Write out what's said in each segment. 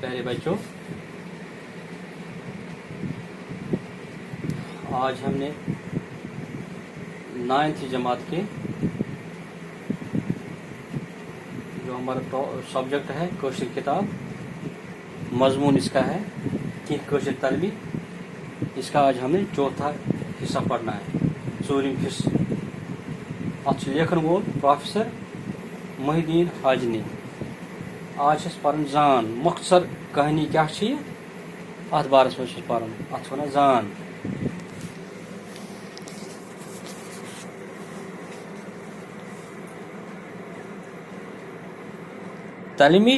प्यारे बच्चों, आज हमने 9th जमात के जो हमारा सब्जेक्ट है कौशल किताब, मजमून इसका है कि कौशल तलबी, इसका आज हमने चौथा हिस्सा पढ़ना है, चूरिम हिस्सा। अत लेखन वोल प्रोफेसर मोहिद्दीन हाजनी। आज पान जान मुख्तसर कहानी क्या अत बारस मे पान अत वन जान। तलमी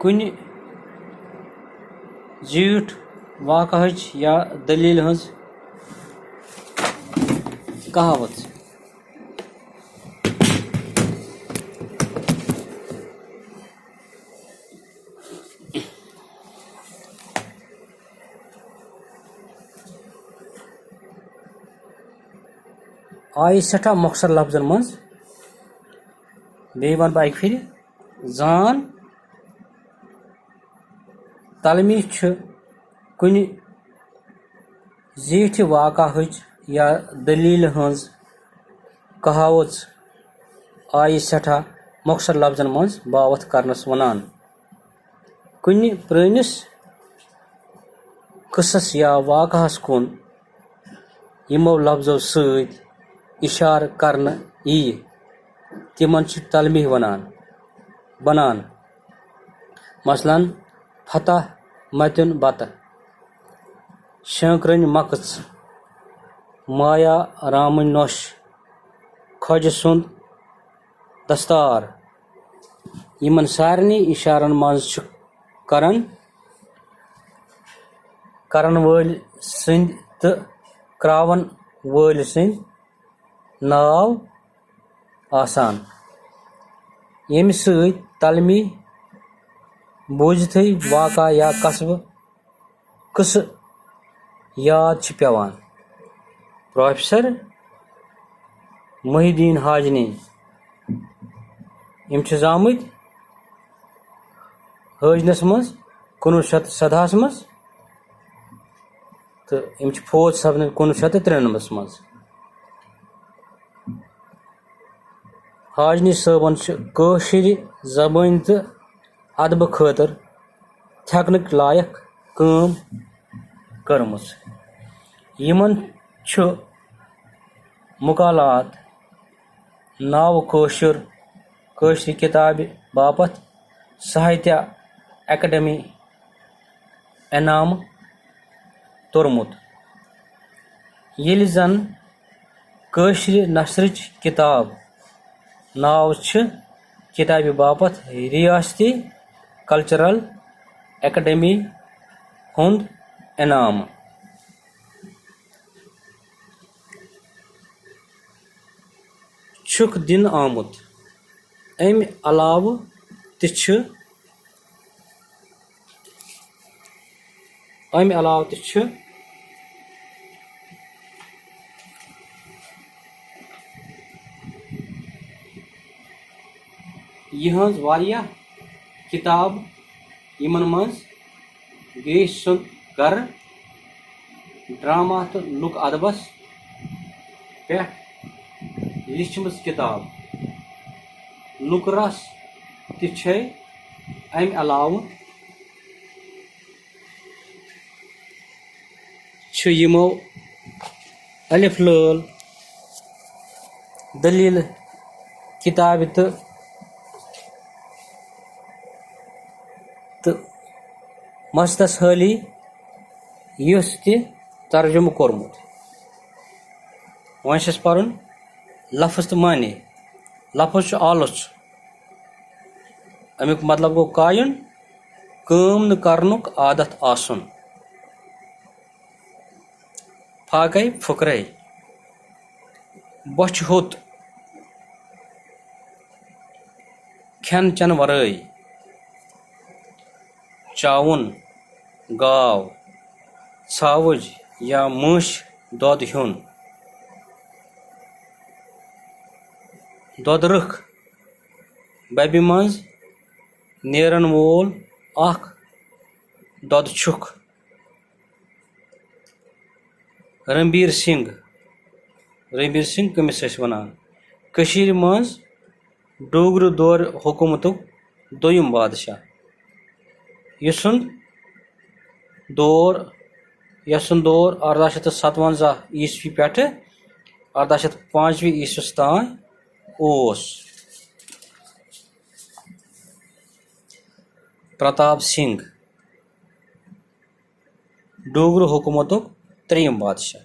कुन जीठ वाक़ह या दलील हज कहावत। आई सठा मौखसर लफ्जन मज बे वन बह फिर जान तलमी कुन जीठ वाक़ह या दलील हज कहावत आई सठा मौखसर लफ्जन मज बावत करनस वनान। कुन पुरानिस किस्सस या वाक़हस कुन यमो लफ्जों सत इशार करन यी तिमन तलमी बनान। मसलन फतह मतिन बत, शंकरन मकच, माया रामन नोश, खोज सुंद दस्तार। यमन सारनी इशारन मज करन वल सिंध तो क्रावन वल सिंध नाव आसान। यम सत तलमी बोझत वाक़ा या कसब किस याद पेवान। प्रोफेसर मोहिद्दीन हाजनी यम जामत हजनस मज 1917 मज तो यम फौज सपन 1993 मज। हाजनी सबन कौशल जबान तो अदब खतर थकनक लायक काम कर्म। यमन मुकालात नाव कौशल किताब बापत साहित्य अकादमी इनाम तोरमुत। येल जन कौशल नसरच किताब नाव किताब बापत रियासती कल्चरल अकादमी हुंद इनाम। छुक दिन आमुत। अमि अलाव त यहज वारिया किताब यमन मज देश सुंद गर, ड्रामा तो लुक अदबस पे लिखमस किताब। लुक रस ते अमि अलाव यमो अलिफ लाल दलील किताब तो मस्तस हाली युस तर्जुम कोरमुत। वन पान लफ्ज तो माने। लफ्ज आलस, अमुक मतलब गो कायन काम न करनुक आदत आसन। फाके फुकरे, बच होत, खेन चन वरई, चाउन गाव, छावज या मुश दोद ह्युन, दोदरख बबि मज नेरन वोल अख दद छुक रणबीर सिंह कमिस वनान कशीर मज डोगर दौर हुकूमतुक दोयम बादशाह यसुंद दौर 1857 ईस्वी पे 1805 ईस्वस तान ओस। प्रताप सिंह डोगर हुकूमतुक त्रेयम बादशाह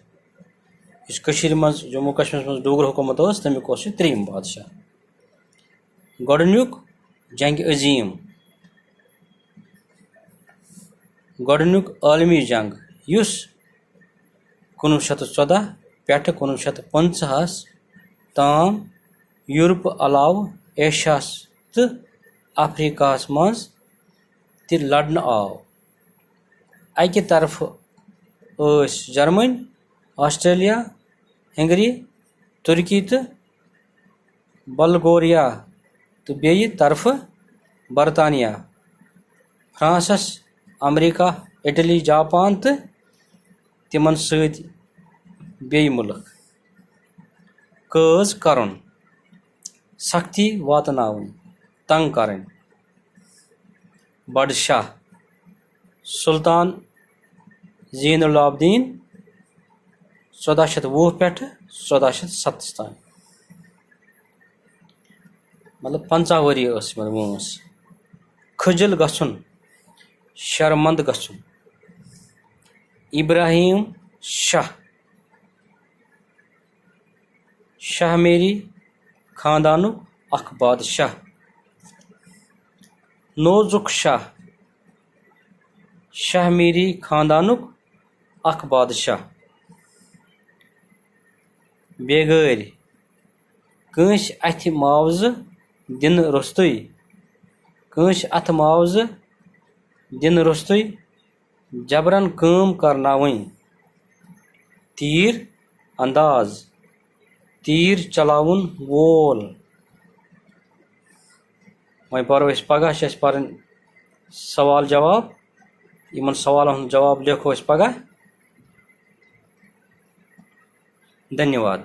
इस कशीर मज जम्मू कश्मीर मज डोगर हुकूमत तमिक त्रेयम बादशाह। गोडनुक जंग अजीम गोडनुक आलमी जंग युस 1914 पे 1950 ताम यूरोप अलाव एशियास तो अफ्रीकास मज ति लड़न आव। अकि तरफ जर्मनी ऑस्ट्रेलिया हंगरी तुर्की तो बल्गोरिया तो बेयि तरफ बरतानिया फ्रांसस अमेरिका इटली जापान तो तिमन सत बेयि मुल्क कज करन सख्ती वातनावन तंग करन। बडशाह सुल्तान ज़ैनुल आबदीन 1420 पे 1470 तान मतलब 50 वरी वंस। खजल गछुन शर्मंद गछुन इब्राहिम शाह मेरी खानदानु अख बादशाह। नोजुक शाह मेरी खानदानुक अख बादशाह। बेगैर कंस अथ मुआवज दिन रोस्तुई कंस अथ मुआवज दिन रोस्तुई जबरन काम करनावई। तीर अंदाज तीर चलावन वोल। वह पो पगह पान सवाल जवाब इन सवालों जवाब लिखो पगह। धन्यवाद।